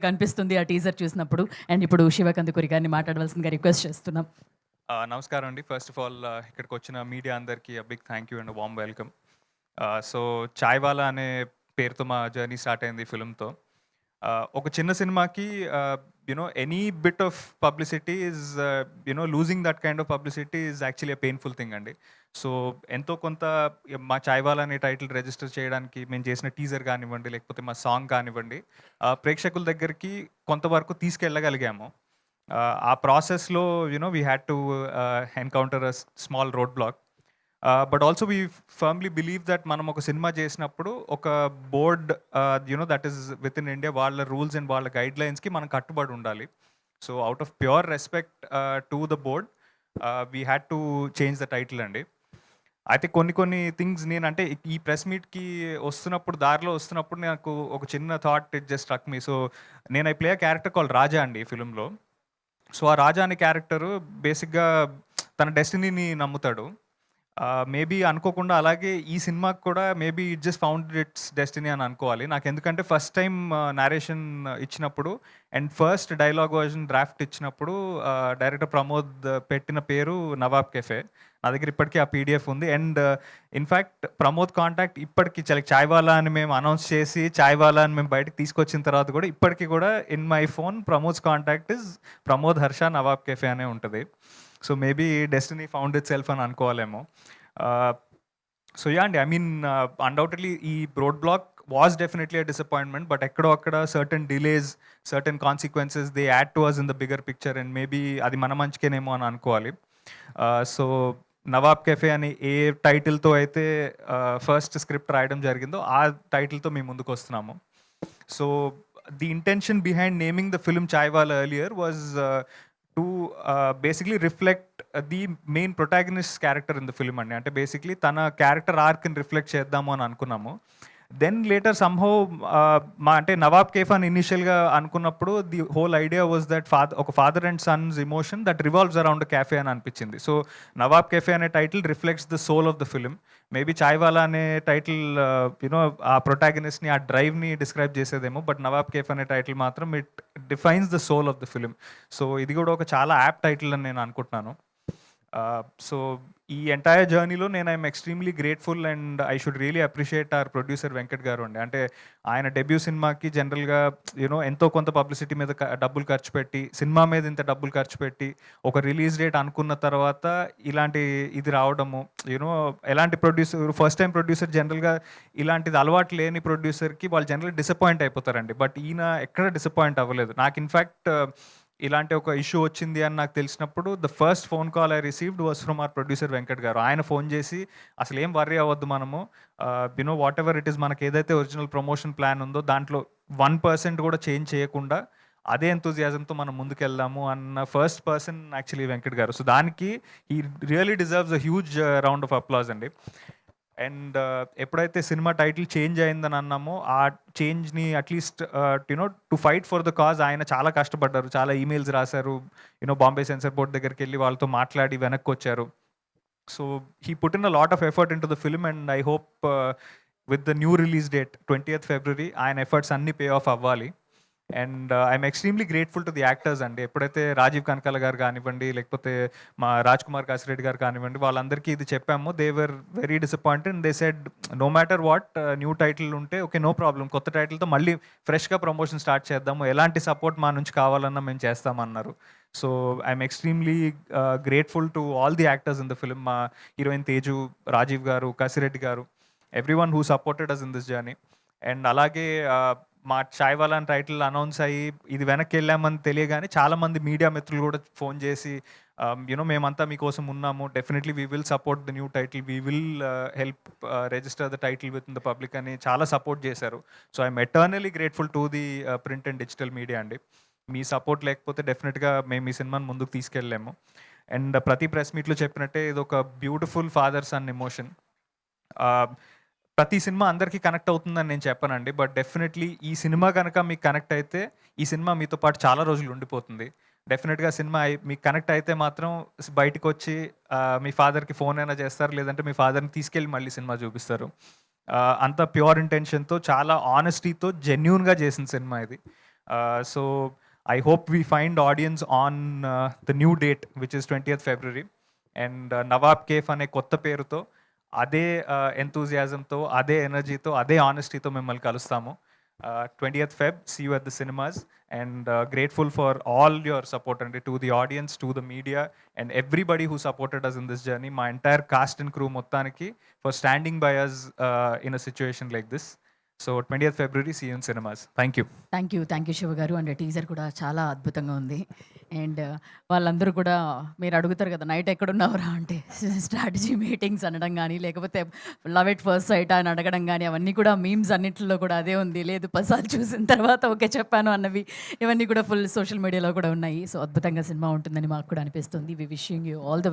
కనిపిస్తుంది ఆ టీజర్ చూసినప్పుడు. అండ్ ఇప్పుడు శివకందుకూరి గారిని మాట్లాడవలసిందిగా రిక్వెస్ట్ చేస్తున్నాం. నమస్కారం అండి. ఫస్ట్ ఆఫ్ ఆల్ ఇక్కడికొచ్చిన మీడియా అందరికీ big thank you and warm welcome. So 'Chaiwala' అనే పేరుతో మా జర్నీ స్టార్ట్ అయింది ఈ ఫిల్మ్‌తో. ఒక చిన్న సినిమాకి any bit of publicity is losing that kind of publicity is actually a painful thing అండి. సో ఎంతో కొంత మా 'చాయ్‌వాలా' అనే టైటిల్ రిజిస్టర్ చేయడానికి మేము చేసిన టీజర్ కానివ్వండి, లేకపోతే మా సాంగ్ కానివ్వండి, ప్రేక్షకుల దగ్గరికి కొంతవరకు తీసుకెళ్ళగలిగాము. ఆ ప్రాసెస్‌లో we had to encounter a small road block. But also we firmly believe that మనం ఒక సినిమా చేసినప్పుడు ఒక board that is within India వాళ్ళ రూల్స్ అండ్ వాళ్ళ గైడ్‌లైన్స్‌కి మనం కట్టుబడి ఉండాలి. So out of pure respect to the board we had to change the title అండి. అయితే కొన్ని కొన్ని థింగ్స్ నేనంటే ఈ ప్రెస్ మీట్‌కి దారిలో వస్తున్నప్పుడు నాకు ఒక చిన్న thought it just struck me. So నేను I play a character called Raja అండి ఈ ఫిల్మ్‌లో. సో ఆ రాజా అనే క్యారెక్టరు బేసిక్‌గా తన డెస్టినీని నమ్ముతాడు. మేబీ అనుకోకుండా అలాగే ఈ సినిమాకి కూడా maybe it just found it's destiny అని అనుకోవాలి. నాకెందుకంటే ఫస్ట్ టైమ్ నేరేషన్ ఇచ్చినప్పుడు and first dialogue version draft ఇచ్చినప్పుడు డైరెక్టర్ ప్రమోద్ పెట్టిన పేరు 'నవాబ్ కెఫే'. నా దగ్గర ఇప్పటికీ ఆ పీడిఎఫ్ ఉంది. అండ్ ఇన్‌ఫాక్ట్ ప్రమోద్ కాంటాక్ట్ ఇప్పటికి 'చాయ్‌వాలా' అని మేము అనౌన్స్ చేసి 'చాయ్‌వాలా' అని మేము బయటకి తీసుకొచ్చిన తర్వాత కూడా ఇప్పటికి కూడా in my phone Pramod's contact is Pramod Harsha Nawab cafe అనే ఉంటది. So maybe destiny found itself అని అనుకోవాలేమో. సో యా అండి, ఐ మీన్ అన్‌డౌటెడ్‌లీ ఈ road block was definitely a disappointment. But ఎక్కడో అక్కడ certain delays, certain consequences they add to us in the bigger picture and maybe అది మన మంచికేనేమో అని అనుకోవాలి. సో 'నవాబ్ కెఫే' అని ఏ టైటిల్‌తో అయితే ఫస్ట్ స్క్రిప్ట్ రాయడం జరిగిందో ఆ టైటిల్‌తో మేము ముందుకొస్తున్నాము. So the intention behind naming the film 'Chaiwala' earlier was to basically reflect the main protagonist character in the film అండి. అంటే బేసిక్‌లీ తన క్యారెక్టర్ ఆర్క్‌ని రిఫ్లెక్ట్ చేద్దాము అని అనుకున్నాము. దెన్ లేటర్ సమ్‌హౌ అంటే 'నవాబ్ కేఫ్' అని ఇనీషియల్‌గా అనుకున్నప్పుడు the whole idea was that ఒక father and sons emotion that revolves around a cafe అని అనిపించింది. సో 'నవాబ్ కేఫే' అనే title reflects the soul of the film. Maybe 'Chaiwala' అనే టైటిల్ ఆ ప్రొటాగనిస్ట్‌ని, ఆ డ్రైవ్‌ని డిస్క్రైబ్ చేసేదేమో. బట్ 'నవాబ్ కేఫ్' అనే టైటిల్ మాత్రం it defines the soul of the film. So ఇది కూడా ఒక చాలా యాప్ట్ టైటిల్ అని నేను అనుకుంటున్నాను. సో ఈ ఎంటైర్ జర్నీలో నేను I'm extremely grateful and I should really appreciate hour producer Venkat గారు అండి. అంటే ఆయన డెబ్యూ సినిమాకి జనరల్గా ఎంతో కొంత పబ్లిసిటీ మీద డబ్బులు ఖర్చు పెట్టి, సినిమా మీద ఇంత డబ్బులు ఖర్చు పెట్టి, ఒక రిలీజ్ డేట్ అనుకున్న తర్వాత ఇలాంటి ఇది రావడము, ఎలాంటి ప్రొడ్యూసర్, ఫస్ట్ టైం ప్రొడ్యూసర్ జనరల్గా ఇలాంటిది అలవాటు లేని ప్రొడ్యూసర్కి వాళ్ళు జనరల్గా డిసప్పాయింట్ అయిపోతారండి. బట్ ఈయన ఎక్కడ డిసప్పాయింట్ అవ్వలేదు. నాకు ఇన్ఫ్యాక్ట్ ఇలాంటి ఒక ఇష్యూ వచ్చింది అని నాకు తెలిసినప్పుడు the first phone call I received was from our producer Venkat గారు. ఆయన ఫోన్ చేసి అసలు ఏం వర్రీ అవ్వద్దు మనము, వాట్ ఎవర్ ఇట్ ఈస్, మనకి ఏదైతే ఒరిజినల్ ప్రమోషన్ ప్లాన్ ఉందో దాంట్లో 1% కూడా చేంజ్ చేయకుండా అదే ఎంతూజియాజంతో మనం ముందుకెళ్దాము అన్న first person actually Venkat garu. So దానికి he really deserves a huge round of applause అండి. అండ్ ఎప్పుడైతే సినిమా టైటిల్ చేంజ్ అయిందని అన్నామో ఆ చేంజ్ని at least to fight for the cause ఆయన చాలా కష్టపడ్డారు. చాలా ఈమెయిల్స్ రాశారు. బాంబే సెన్సార్ బోర్డ్ దగ్గరికి వెళ్ళి వాళ్ళతో మాట్లాడి వెనక్కి వచ్చారు. So he put in a lot of effort in to the film and I hope with the new release date 20th February ఆయన ఎఫర్ట్స్ అన్ని పే ఆఫ్ అవ్వాలి. And I'm extremely grateful to the actors అండి. ఎప్పుడైతే రాజీవ్ కనకాల గారు కానివ్వండి, లేకపోతే మా రాజ్ కుమార్ కాసిరెడ్డి గారు కానివ్వండి, వాళ్ళందరికీ ఇది చెప్పాము. They were very disappointed and they said no matter what, new title ఉంటే ఓకే, నో ప్రాబ్లం, కొత్త టైటిల్తో మళ్ళీ ఫ్రెష్గా ప్రమోషన్ స్టార్ట్ చేద్దాము, ఎలాంటి సపోర్ట్ మా నుంచి కావాలన్నా మేము చేస్తామన్నారు. So I'm extremely grateful to all the actors in the film. మా heroine Teju, Rajeev garu, Kasireddy garu, everyone who supported us in this journey. And అలాగే మా 'చాయ్‌వాలా' అని టైటిల్ అనౌన్స్ అయ్యి ఇది వెనక్కి వెళ్ళామని తెలియగానే చాలామంది మీడియా మిత్రులు కూడా ఫోన్ చేసి మేమంతా మీకోసం ఉన్నాము, definitely we will support the new title, we will help register the title with in the public అని చాలా సపోర్ట్ చేశారు. So I'm eternally grateful to the print and digital media అండి. మీ సపోర్ట్ లేకపోతే డెఫినెట్గా మేము ఈ సినిమాని ముందుకు తీసుకెళ్ళలేము. అండ్ ప్రతి ప్రెస్ మీట్లో చెప్పినట్టే ఇది ఒక బ్యూటిఫుల్ ఫాదర్ సన్ ఎమోషన్. ప్రతి సినిమా అందరికీ కనెక్ట్ అవుతుందని నేను చెప్పనండి. బట్ డెఫినెట్లీ ఈ సినిమా కనుక మీకు కనెక్ట్ అయితే ఈ సినిమా మీతో పాటు చాలా రోజులు ఉండిపోతుంది. డెఫినెట్‌గా సినిమా మీకు కనెక్ట్ అయితే మాత్రం బయటికొచ్చి మీ ఫాదర్‌కి ఫోన్ అయినా చేస్తారు. లేదంటే మీ ఫాదర్‌ని తీసుకెళ్ళి మళ్ళీ సినిమా చూపిస్తారు. అంత ప్యూర్ ఇంటెన్షన్‌తో, చాలా ఆనెస్టీతో, జెన్యూన్‌గా చేసిన సినిమా ఇది. So I hope we find audience on the new date, which is 20th February. And Nawab cafe అనే కొత్త పేరుతో అదే ఎంతూజియాజంతో అదే ఎనర్జీతో అదే ఆనెస్టీతో మిమ్మల్ని కలుస్తాము. 20th Feb, see you at the cinemas, and grateful for all your support and to the audience, to the media, and everybody who supported us in this journey. My entire cast and crew మొత్తానికి for standing by us in a situation like this. So 20th February, see you in cinemas. Thank you. Thank you Shiva garu. And teaser కూడా చాలా అద్భుతంగా ఉంది. And వాళ్ళందరూ కూడా మీరు అడుగుతారు కదా నైట్ ఎక్కడున్నావురా అంటే స్ట్రాటజీ మీటింగ్స్ అనడం కానీ లేకపోతే లవ్ ఎట్ ఫస్ట్ సైట్ అని అడగడం కానీ అవన్నీ కూడా మీమ్స్ అన్నింటిలో కూడా అదే ఉంది. లేదు 10 సార్లు చూసిన తర్వాత ఓకే చెప్పాను అన్నవి ఇవన్నీ కూడా ఫుల్ సోషల్ మీడియాలో కూడా ఉన్నాయి. సో అద్భుతంగా సినిమా ఉంటుందని మాకు కూడా అనిపిస్తుంది. వి విషింగ్ యూ ఆల్ ద